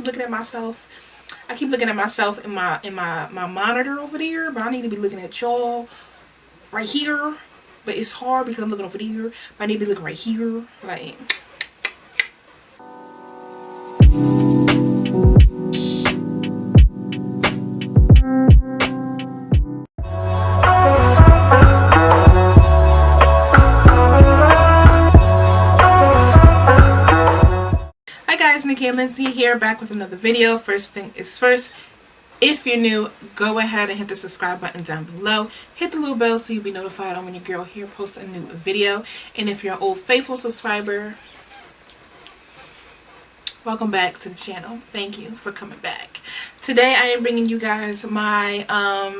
looking at myself. I keep looking at myself in my monitor over there, but I need to be looking at y'all right here. But it's hard because I'm looking over there, but I need to be looking right here. Like, hi guys, Nikki and Lindsay here, back with another video. First thing is first, if you're new, go ahead and hit the subscribe button down below. Hit the little bell so you'll be notified on when your girl here posts a new video. And if you're an old faithful subscriber, welcome back to the channel. Thank you for coming back. Today I am bringing you guys my I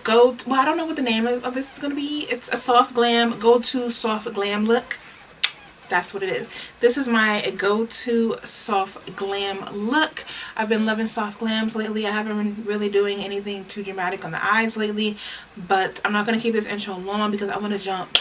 don't know what the name of this is going to be. It's a soft glam, go-to soft glam look. That's what it is. This is my go-to soft glam look. I've been loving soft glams lately. I haven't been really doing anything too dramatic on the eyes lately, but I'm not going to keep this intro long because I want to jump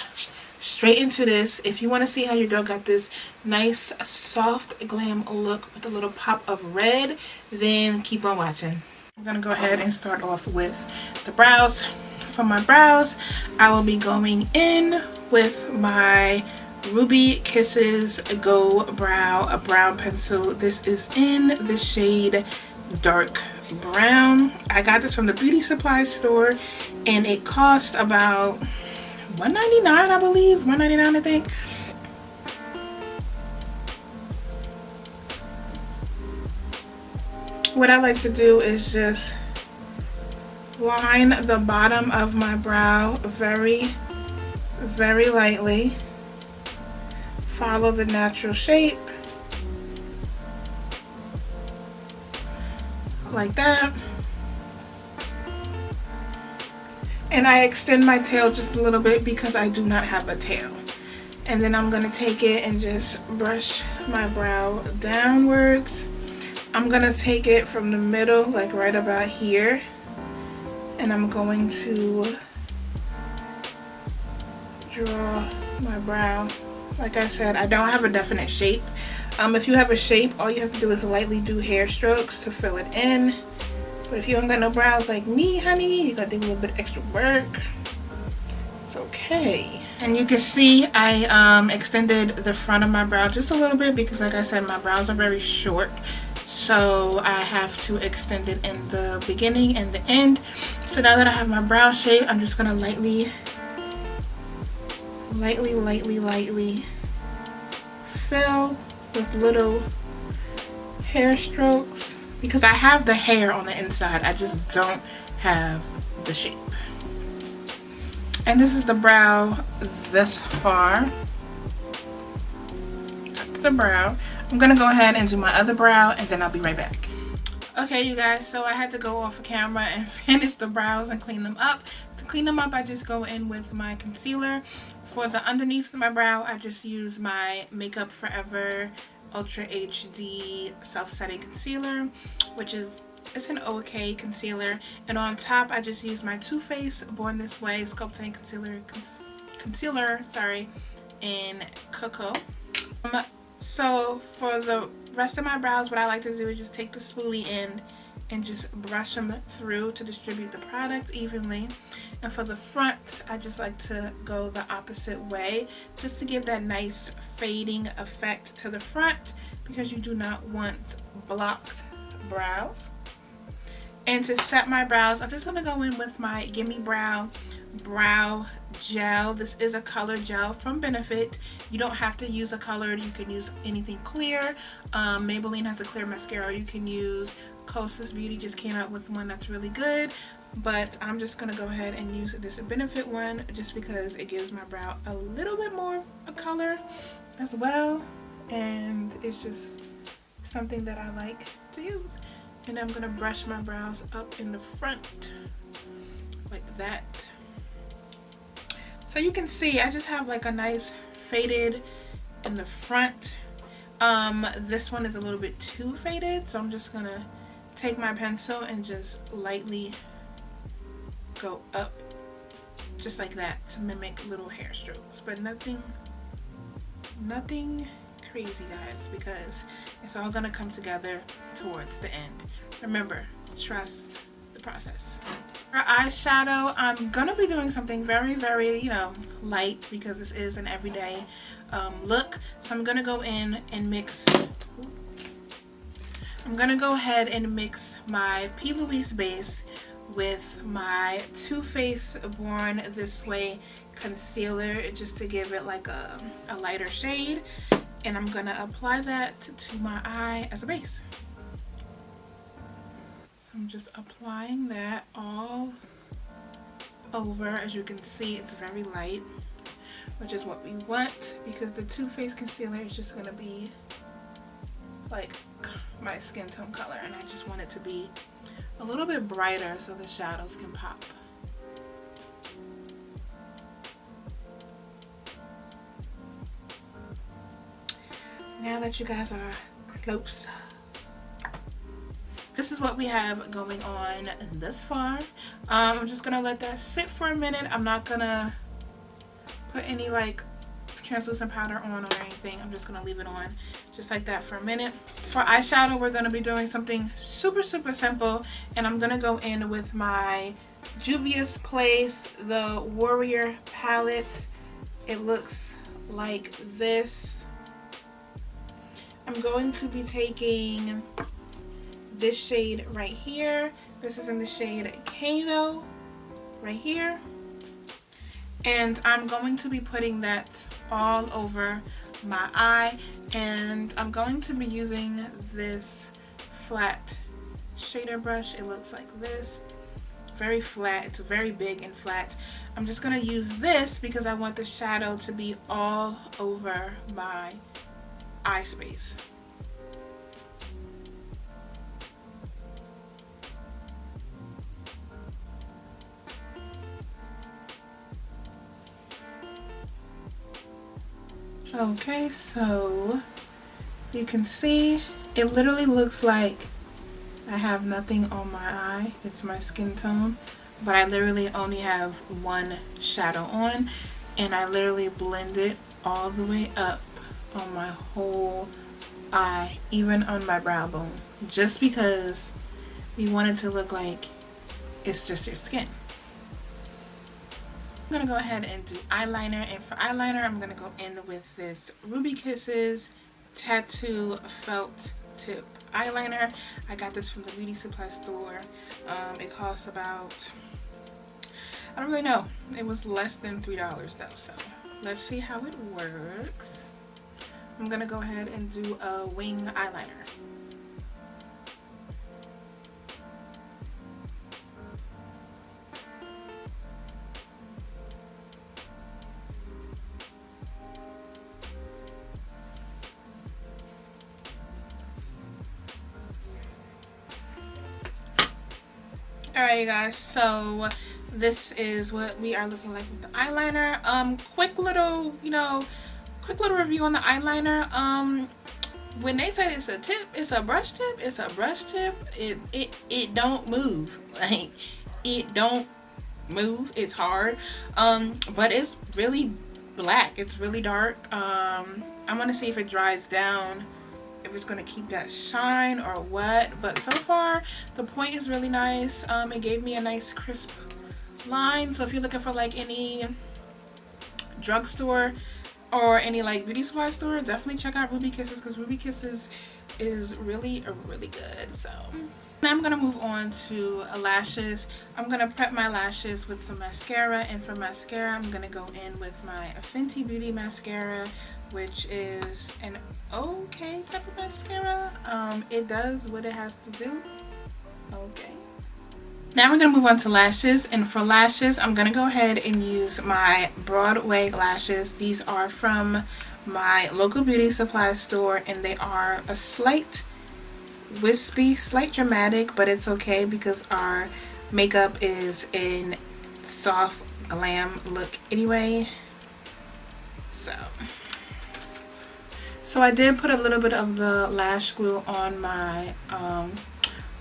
straight into this. If you want to see how your girl got this nice soft glam look with a little pop of red, then keep on watching. I'm going to go ahead and start off with the brows. For my brows, I will be going in with my Ruby Kisses Go Brow, a brown pencil. This is in the shade dark brown. I got this from the beauty supply store and it cost about $1.99, I believe. $1.99, I think. What I like to do is just line the bottom of my brow very, very lightly. Follow the natural shape like that, and I extend my tail just a little bit because I do not have a tail. And then I'm going to take it and just brush my brow downwards. I'm going to take it from the middle, like right about here, and I'm going to draw my brow. Like I said, I don't have a definite shape. If you have a shape, all you have to do is lightly do hair strokes to fill it in. But if you don't got no brows like me, honey, you gotta do a little bit extra work. It's okay. And you can see I extended the front of my brow just a little bit because, like I said, my brows are very short. So I have to extend it in the beginning and the end. So now that I have my brow shape, I'm just gonna lightly fill with little hair strokes because I have the hair on the inside. I just don't have the shape. And this is the brow this far. That's the brow. I'm gonna go ahead and do my other brow and then I'll be right back. Okay, you guys, so I had to go off of camera and finish the brows and clean them up. To clean them up, I just go in with my concealer. For the underneath my brow, I just use my Makeup Forever Ultra HD Self-Setting Concealer, which is, it's an okay concealer. And on top, I just use my Too Faced Born This Way Sculpting Concealer, in Cocoa. So for the rest of my brows, what I like to do is just take the spoolie end and just brush them through to distribute the product evenly. And for the front, I just like to go the opposite way just to give that nice fading effect to the front because you do not want blocked brows. And to set my brows, I'm just going to go in with my Gimme Brow brow gel. This is a color gel from Benefit. You don't have to use a colored, you can use anything clear. Maybelline has a clear mascara you can use. Kosas Beauty just came out with one that's really good, but I'm just gonna go ahead and use this Benefit one just because it gives my brow a little bit more a color as well, and it's just something that I like to use. And I'm gonna brush my brows up in the front like that. So you can see I just have like a nice faded in the front. This one is a little bit too faded, so I'm just gonna take my pencil and just lightly go up just like that to mimic little hair strokes, but nothing crazy, guys, because it's all gonna come together towards the end. Remember, trust the process. For eyeshadow, I'm gonna be doing something very, very, you know, light, because this is an everyday look. So I'm gonna go in and mix. I'm gonna go ahead and mix my P. Louise base with my Too Faced Born This Way concealer, just to give it like a lighter shade, and I'm gonna apply that to my eye as a base. I'm just applying that all over. As you can see, it's very light, which is what we want, because the Too Faced concealer is just gonna be like my skin tone color, and I just want it to be a little bit brighter so the shadows can pop. Now that you guys are close, this is what we have going on thus far. I'm just gonna let that sit for a minute. I'm not gonna put any like translucent powder on or anything. I'm just gonna leave it on just like that for a minute. For eyeshadow, we're gonna be doing something super simple, and I'm gonna go in with my Juvia's Place, the Warrior palette. It looks like this. I'm going to be taking this shade right here. This is in the shade Kano right here, and I'm going to be putting that all over my eye, and I'm going to be using this flat shader brush. It looks like this, very flat. It's very big and flat. I'm just going to use this because I want the shadow to be all over my eye space. Okay, so you can see it literally looks like I have nothing on my eye. It's my skin tone, but I literally only have one shadow on, and I literally blend it all the way up on my whole eye, even on my brow bone, just because we want it to look like it's just your skin. I'm gonna go ahead and do eyeliner, and for eyeliner I'm gonna go in with this Ruby Kisses Tattoo Felt Tip eyeliner. I got this from the beauty supply store. It costs about, I don't really know, it was less than $3 though, so let's see how it works. I'm gonna go ahead and do a wing eyeliner. Alright, you guys, so this is what we are looking like with the eyeliner. Quick little review on the eyeliner. When they said it's a tip, it's a brush tip, it's a brush tip. It don't move. Like, it don't move. It's hard. But it's really black. It's really dark. I'm gonna see if it dries down, if it's gonna keep that shine or what, but so far the point is really nice. It gave me a nice crisp line, so if you're looking for like any drugstore or any like beauty supply store, definitely check out Ruby Kisses, because Ruby Kisses is really good. So now I'm gonna move on to lashes. I'm gonna prep my lashes with some mascara, and for mascara I'm gonna go in with my Fenty Beauty mascara, which is an okay type of mascara. It does what it has to do. Okay. Now we're gonna move on to lashes, and for lashes I'm gonna go ahead and use my Broadway lashes. These are from my local beauty supply store, and they are a slight wispy, slight dramatic, but it's okay because our makeup is in soft glam look anyway. So I did put a little bit of the lash glue on my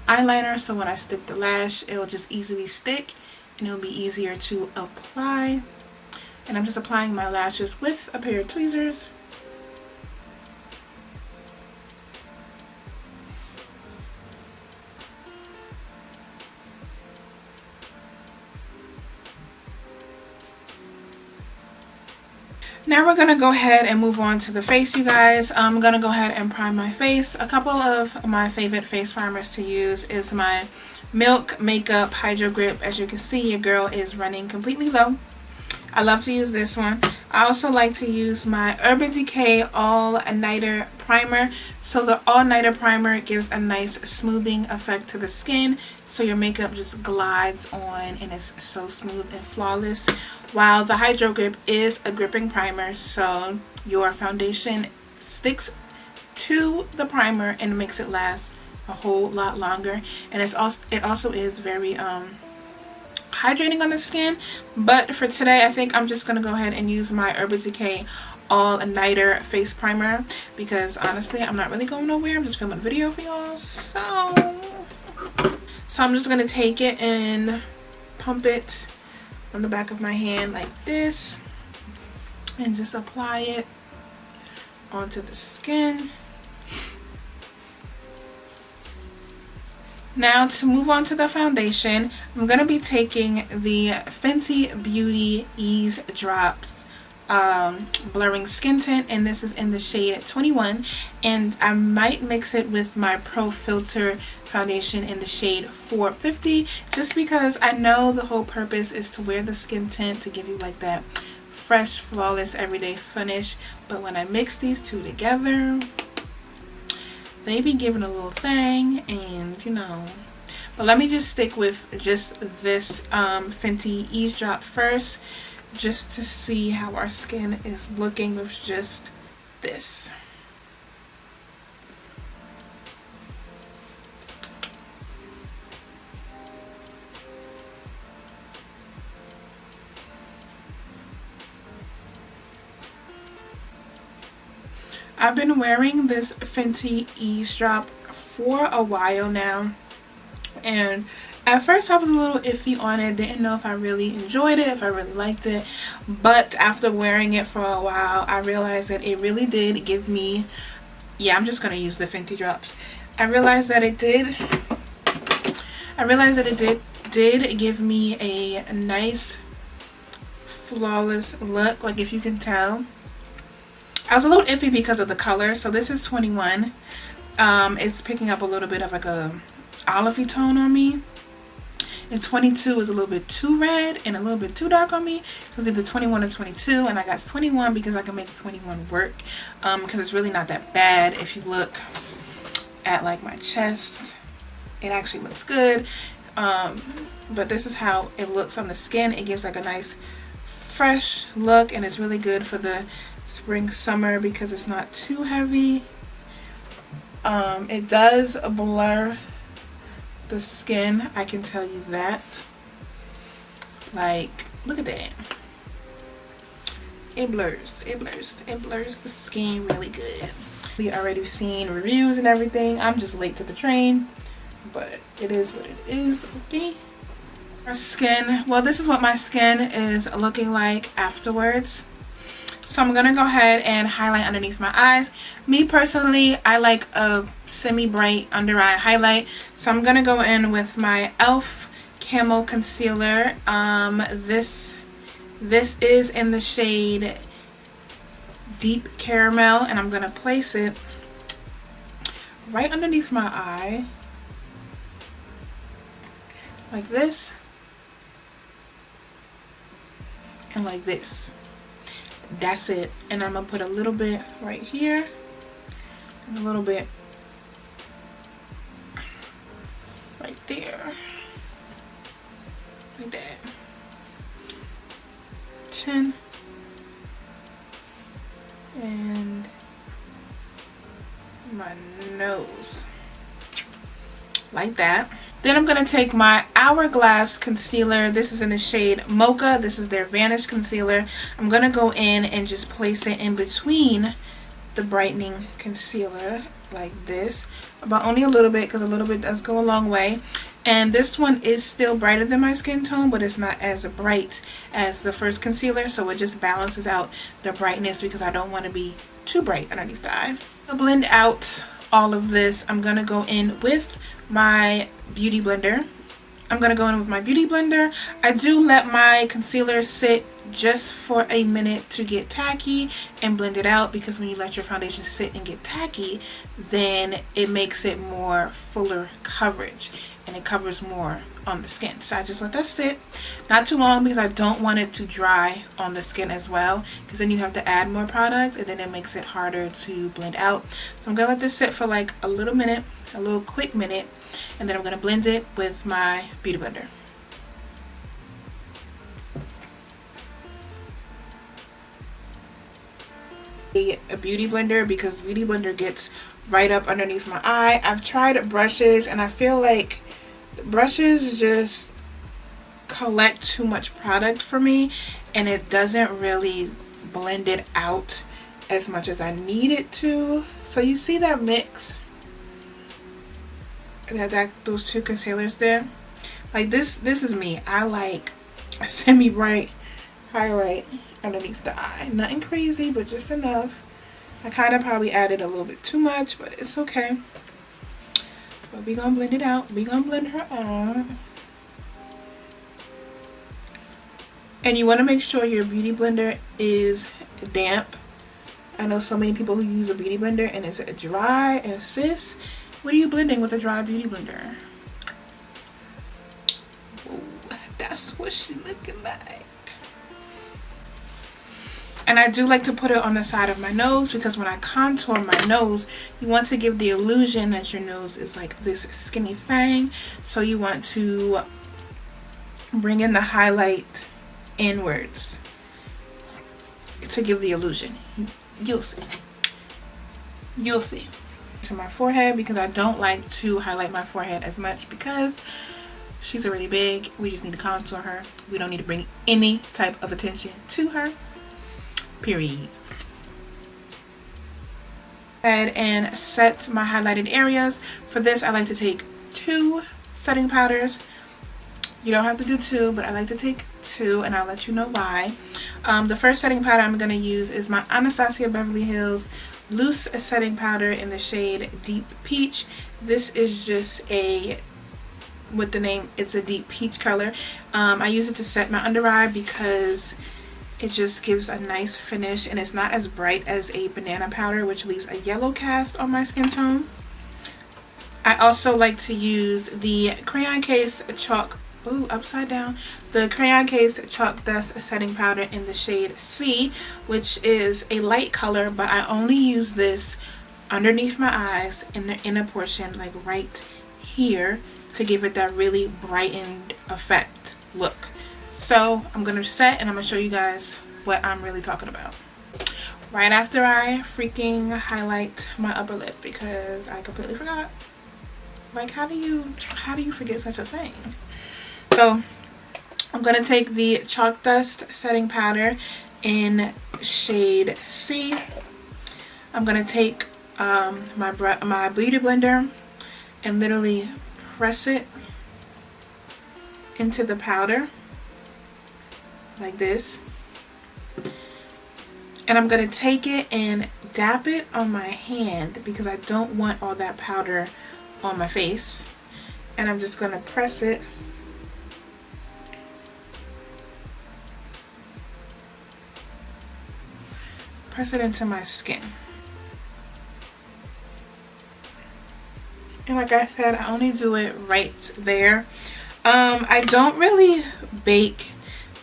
eyeliner, so when I stick the lash, it will just easily stick and it'll be easier to apply. And I'm just applying my lashes with a pair of tweezers. Now we're going to go ahead and move on to the face, you guys. I'm going to go ahead and prime my face. A couple of my favorite face primers to use is my Milk Makeup Hydro Grip. As you can see, your girl is running completely low. I love to use this one. I also like to use my Urban Decay All Nighter Primer. So the All Nighter Primer gives a nice smoothing effect to the skin, so your makeup just glides on and it's so smooth and flawless. While the Hydro Grip is a gripping primer, so your foundation sticks to the primer and makes it last a whole lot longer. And it also is very hydrating on the skin. But for today, I think I'm just gonna go ahead and use my Urban Decay All Nighter face primer, because honestly I'm not really going nowhere. I'm just filming a video for y'all, so I'm just gonna take it and pump it on the back of my hand like this and just apply it onto the skin. Now to move on to the foundation, I'm going to be taking the Fenty Beauty Ease Drops Blurring Skin Tint, and this is in the shade 21, and I might mix it with my Pro Filter foundation in the shade 450, just because I know the whole purpose is to wear the skin tint to give you like that fresh, flawless, everyday finish. But when I mix these two together, they be giving a little thing, and you know. But let me just stick with just this Fenty Ease Drop first, just to see how our skin is looking with just this. I've been wearing this Fenty Ease Drop for a while now, and at first I was a little iffy on it, didn't know if I really enjoyed it, if I really liked it, but after wearing it for a while I realized that it really did give me, yeah, I'm just going to use the Fenty drops. I realized that it did give me a nice flawless look. Like, if you can tell, I was a little iffy because of the color. So this is 21. It's picking up a little bit of like a olivey tone on me. And 22 is a little bit too red and a little bit too dark on me. So it's either 21 or 22. And I got 21 because I can make 21 work. Because it's really not that bad. If you look at like my chest, it actually looks good. But this is how it looks on the skin. It gives like a nice fresh look, and it's really good for the spring summer because it's not too heavy. It does blur the skin, I can tell you that. Like, look at that. It blurs the skin really good. We already seen reviews and everything. I'm just late to the train, but it is what it is. Okay, our skin, well, this is what my skin is looking like afterwards. So I'm gonna go ahead and highlight underneath my eyes. Me personally, I like a semi-bright under eye highlight, so I'm gonna go in with my e.l.f. Camo Concealer. This is in the shade Deep Caramel, and I'm gonna place it right underneath my eye, like this, and like this. That's it. And I'm gonna put a little bit right here and a little bit right there, like that. Chin and my nose, like that. Then I'm going to take my Hourglass concealer. This is in the shade Mocha. This is their Vanish concealer. I'm going to go in and just place it in between the brightening concealer like this. But only a little bit, because a little bit does go a long way. And this one is still brighter than my skin tone, but it's not as bright as the first concealer. So it just balances out the brightness because I don't want to be too bright underneath the eye. To blend out all of this, I'm going to go in with my beauty blender. I do let my concealer sit just for a minute to get tacky and blend it out, because when you let your foundation sit and get tacky, then it makes it more fuller coverage and it covers more on the skin. So I just let that sit, not too long, because I don't want it to dry on the skin as well, because then you have to add more product and then it makes it harder to blend out. So I'm gonna let this sit for like a little minute, a little quick minute, and then I'm gonna blend it with my beauty blender. A beauty blender, because beauty blender gets right up underneath my eye. I've tried brushes and I feel like the brushes just collect too much product for me and it doesn't really blend it out as much as I need it to. So you see that mix, that those two concealers there, like this is me. I like a semi bright highlight underneath the eye. Nothing crazy, but just enough. I kind of probably added a little bit too much, but it's okay. But we gonna blend it out. We gonna blend her out. And you want to make sure your beauty blender is damp. I know so many people who use a beauty blender and it's dry, and sis, what are you blending with a dry beauty blender? Ooh, that's what she's looking like. And I do like to put it on the side of my nose, because when I contour my nose, you want to give the illusion that your nose is like this skinny thing. So you want to bring in the highlight inwards to give the illusion. You'll see. You'll see. To my forehead, because I don't like to highlight my forehead as much because she's already big. We just need to contour her. We don't need to bring any type of attention to her. Period. Ahead and set my highlighted areas. For this, I like to take 2 setting powders. You don't have to do 2, but I like to take 2, and I'll let you know why. The first setting powder I'm going to use is my Anastasia Beverly Hills loose setting powder in the shade Deep Peach. This is just with the name, it's a deep peach color. I use it to set my under eye because it just gives a nice finish, and it's not as bright as a banana powder, which leaves a yellow cast on my skin tone. I also like to use the Crayon Case Chalk, upside down, the Crayon Case Chalk Dust setting powder in the shade C, which is a light color, but I only use this underneath my eyes in the inner portion, like right here, to give it that really brightened effect look. So I'm going to set, and I'm going to show you guys what I'm really talking about. Right after I freaking highlight my upper lip, because I completely forgot. Like, how do you forget such a thing? So I'm going to take the Chalk Dust setting powder in shade C. I'm going to take my beauty blender and literally press it into the powder like this, and I'm going to take it and dab it on my hand because I don't want all that powder on my face, and I'm just going to press it into my skin. And like I said, I only do it right there. I don't really bake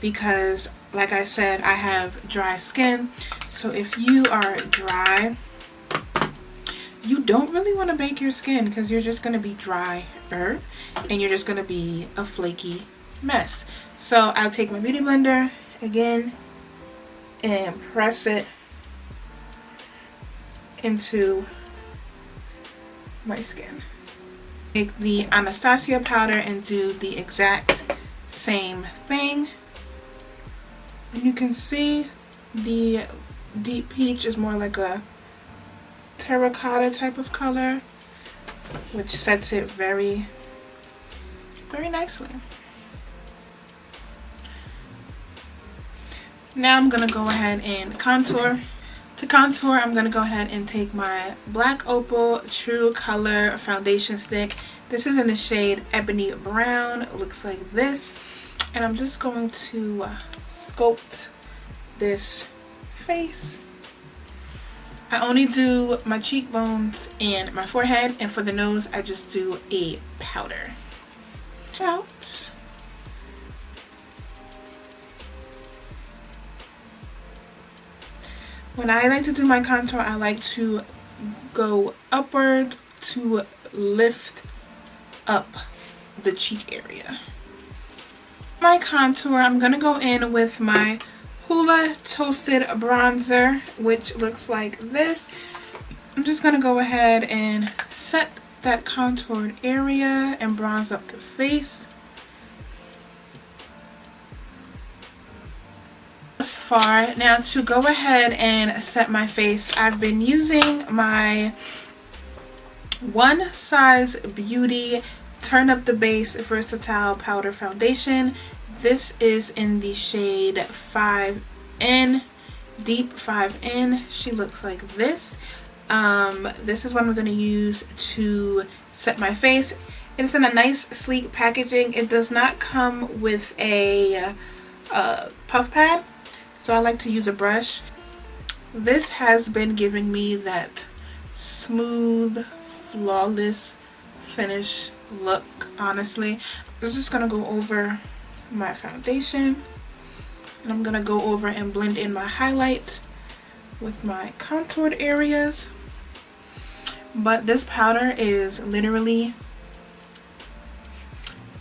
because, like I said, I have dry skin. So if you are dry, you don't really want to bake your skin because you're just going to be drier and you're just going to be a flaky mess. So I'll take my beauty blender again and press it into my skin. Take the Anastasia powder and do the exact same thing. And you can see the Deep Peach is more like a terracotta type of color, which sets it very, very nicely. Now I'm going to go ahead and contour. To contour, I'm going to go ahead and take my Black Opal True Color foundation stick. This is in the shade Ebony Brown. It looks like this. And I'm just going to sculpt this face. I only do my cheekbones and my forehead, and for the nose I just do a powder. Out. When I like to do my contour, I like to go upward to lift up the cheek area. My contour, I'm gonna go in with my Hoola Toasted Bronzer, which looks like this. I'm just gonna go ahead and set that contoured area and bronze up the face. Thus far, now to go ahead and set my face, I've been using my One Size Beauty Turn Up the Base Versatile Powder Foundation. This is in the shade 5N, Deep 5N. She looks like this. This is what I'm going to use to set my face. It's in a nice sleek packaging. It does not come with a puff pad, so I like to use a brush. This has been giving me that smooth, flawless finish look, honestly. I'm just going to go over my foundation, and I'm going to go over and blend in my highlights with my contoured areas. But this powder is literally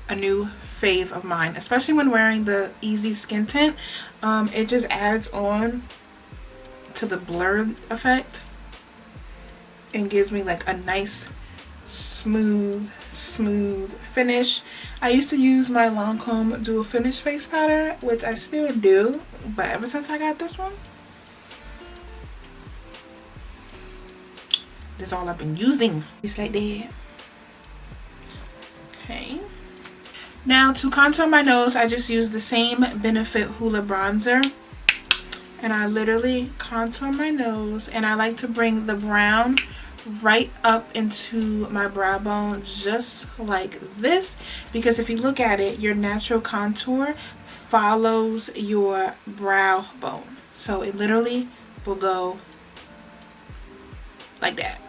a new fave of mine, especially when wearing the Easy Skin Tint. It just adds on to the blur effect and gives me like a nice smooth finish. I used to use my Lancome Dual Finish face powder, which I still do, but ever since I got this one, this is all I've been using. It's like that. Okay. Now to contour my nose, I just use the same Benefit Hoola bronzer, and I literally contour my nose, and I like to bring the brown right up into my brow bone, just like this, because if you look at it, your natural contour follows your brow bone, so it literally will go like that.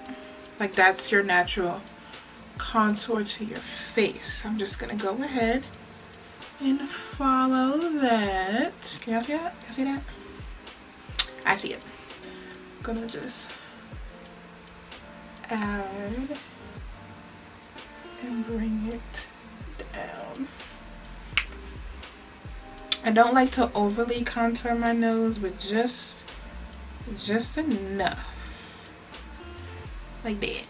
Like that's your natural contour to your face. I'm just gonna go ahead and follow that. Can y'all see that? Y'all see that? I see it. I'm gonna just add and bring it down. I don't like to overly contour my nose, but just enough. Like that.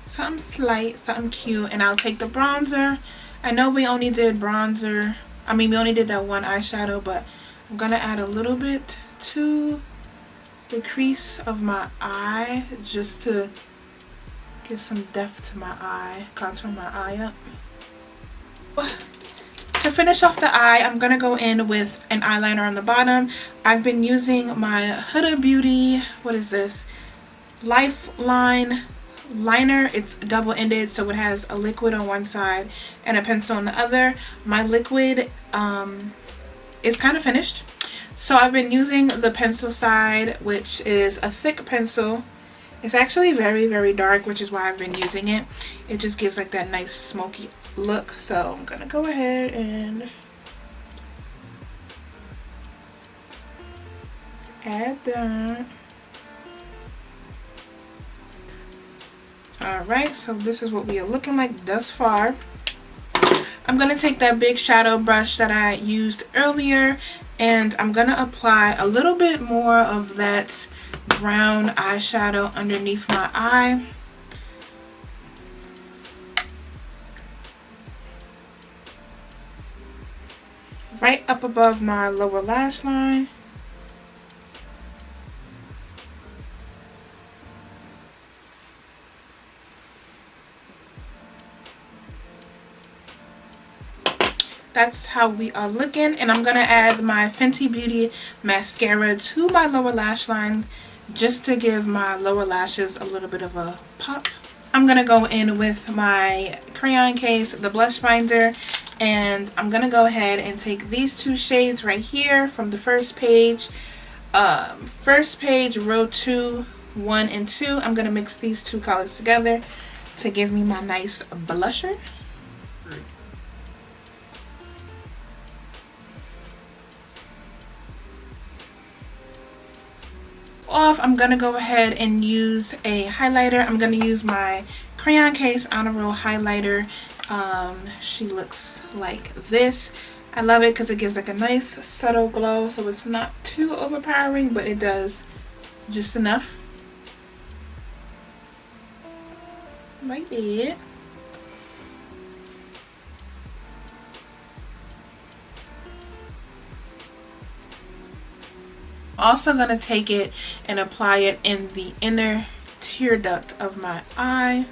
Something slight, something cute. And I'll take the bronzer. I know we only did bronzer. I mean, we only did that one eyeshadow, but I'm gonna add a little bit to the crease of my eye just to give some depth to my eye, contour my eye up. To finish off the eye, I'm gonna go in with an eyeliner on the bottom. I've been using my Huda Beauty, what is this? Lifeline liner. It's double-ended, so it has a liquid on one side and a pencil on the other. My liquid is kind of finished, so I've been using the pencil side, which is a thick pencil. It's actually very dark, which is why I've been using it. It just gives like that nice smoky look. So I'm gonna go ahead and add that. Alright, so this is what we are looking like thus far. I'm going to take that big shadow brush that I used earlier, and I'm going to apply a little bit more of that brown eyeshadow underneath my eye. Right up above my lower lash line. That's how we are looking, and I'm gonna add my Fenty Beauty mascara to my lower lash line just to give my lower lashes a little bit of a pop. I'm gonna go in with my crayon case, the blush binder, And I'm gonna go ahead and take these two shades right here from the first page, row 2, 1 and 2. I'm gonna mix these two colors together to give me my nice blusher. I'm gonna go ahead and use a highlighter. I'm gonna use my Crayon Case Honor Roll highlighter. She looks like this. I love it because it gives like a nice subtle glow, so it's not too overpowering, but it does just enough. Right there. Also gonna take it and apply it in the inner tear duct of my eye.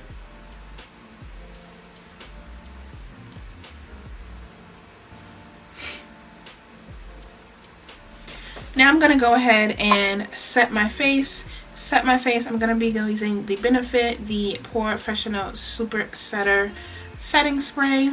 Now I'm gonna go ahead and set my face. I'm gonna be using the Benefit, the Professional Super Setter Setting Spray.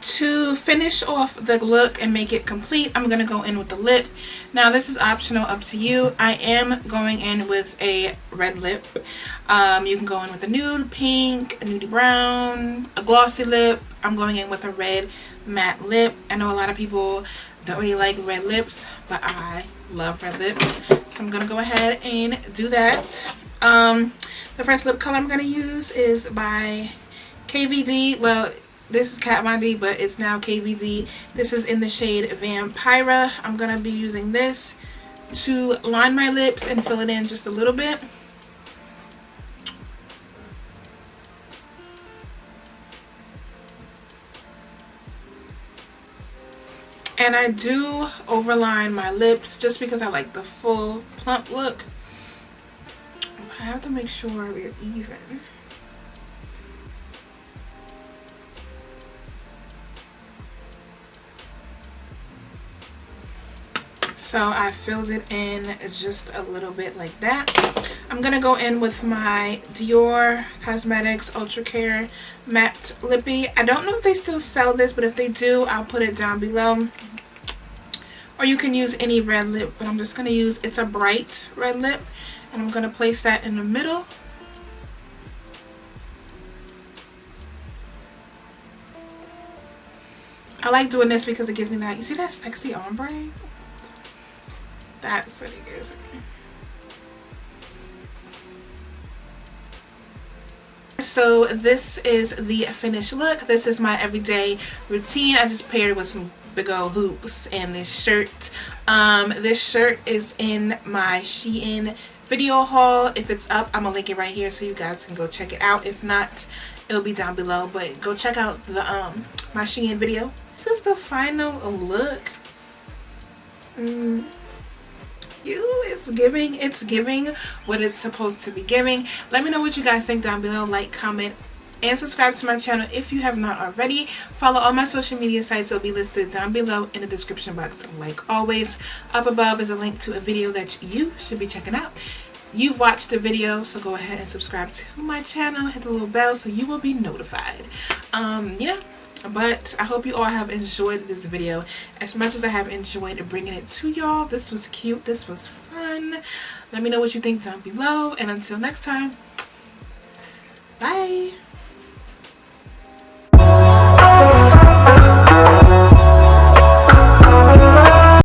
To finish off the look and make it complete, I'm going to go in with the lip. Now this is optional, up to you. I am going in with a red lip. You can go in with a nude pink, a nudie brown, a glossy lip. I'm going in with a red matte lip. I know a lot of people don't really like red lips, but I love red lips. So I'm going to go ahead and do that. The first lip color I'm going to use is by KVD. Well, this is Kat Von D, but it's now KVD. This is in the shade Vampira. I'm going to be using this to line my lips and fill it in just a little bit. And I do overline my lips just because I like the full plump look. I have to make sure we're even. So I filled it in just a little bit like that. I'm going to go in with my Dior Cosmetics Ultra Care Matte Lippy. I don't know if they still sell this, but if they do, I'll put it down below. Or you can use any red lip, but I'm just going to use, it's a bright red lip. And I'm going to place that in the middle. I like doing this because it gives me that, you see that sexy ombre? That's what it is. So this is the finished look. This is my everyday routine. I just paired it with some big old hoops and this shirt. This shirt is in my Shein video haul. If it's up, I'm gonna link it right here so you guys can go check it out. If not, it'll be down below, but go check out the my Shein video. This is the final look. It's giving what it's supposed to be giving. Let me know what you guys think down below. Like, comment, and subscribe to my channel if you have not already. Follow all my social media sites. They'll be listed down below in the description box. Like always, up above is a link to a video that you should be checking out. You've watched the video, so go ahead and subscribe to my channel. Hit the little bell so you will be notified. Yeah. But I hope you all have enjoyed this video as much as I have enjoyed bringing it to y'all. This was cute. This was fun. Let me know what you think down below. And until next time, bye.